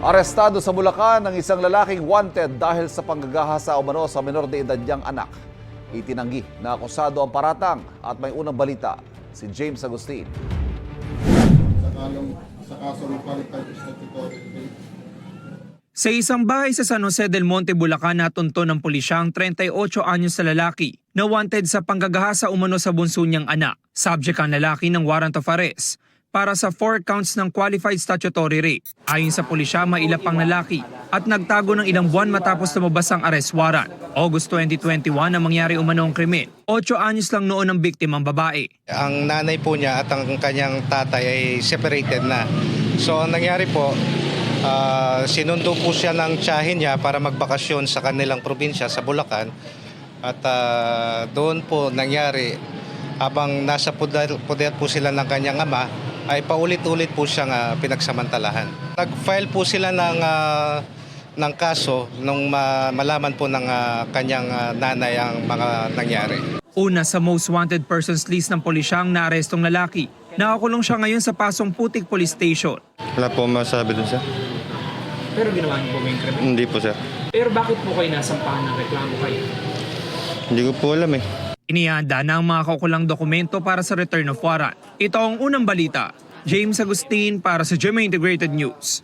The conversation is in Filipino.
Arestado sa Bulacan ang isang lalaking wanted dahil sa panggagahasa umano sa menor de edad niyang anak. Itinanggi na akusado ang paratang at may unang balita si James Agustin. Sa isang bahay sa San Jose del Monte, Bulacan, natunto ng pulisya ang 38 anyos na lalaki na wanted sa panggagahasa umano sa bunso niyang anak. Subject ang lalaki ng warrant of arrest para sa 4 counts ng qualified statutory rape. Ayon sa pulisya, mailap ang lalaki at nagtago ng ilang buwan matapos lumabas ang arrest warrant. August 2021 ang mangyari umano ang krimen. 8 anyos lang noon ang biktimang babae. Ang nanay po niya at ang kanyang tatay ay separated na. So ang nangyari po, sinundo po siya ng tiyahin niya para magbakasyon sa kanilang probinsya sa Bulacan. At doon po nangyari, habang nasa puder po sila ng kanyang ama, ay paulit-ulit po siyang pinagsamantalahan. Nag-file po sila ng kaso nung malaman po ng kanyang nanay ang mga nangyari. Una sa most wanted persons list ng pulisya ang naarestong lalaki. Nakakulong siya ngayon sa Pasong Putik Police Station. Wala po masabi dun, sir. Pero ginawa niyo po ba yung krimen? Hindi po, sir. Pero bakit po kayo nasampahan ng reklamo kayo? Hindi ko po alam eh. Inihanda na ang mga kaukulang dokumento para sa return of warrant. Ito ang unang balita. James Agustin para sa GMA Integrated News.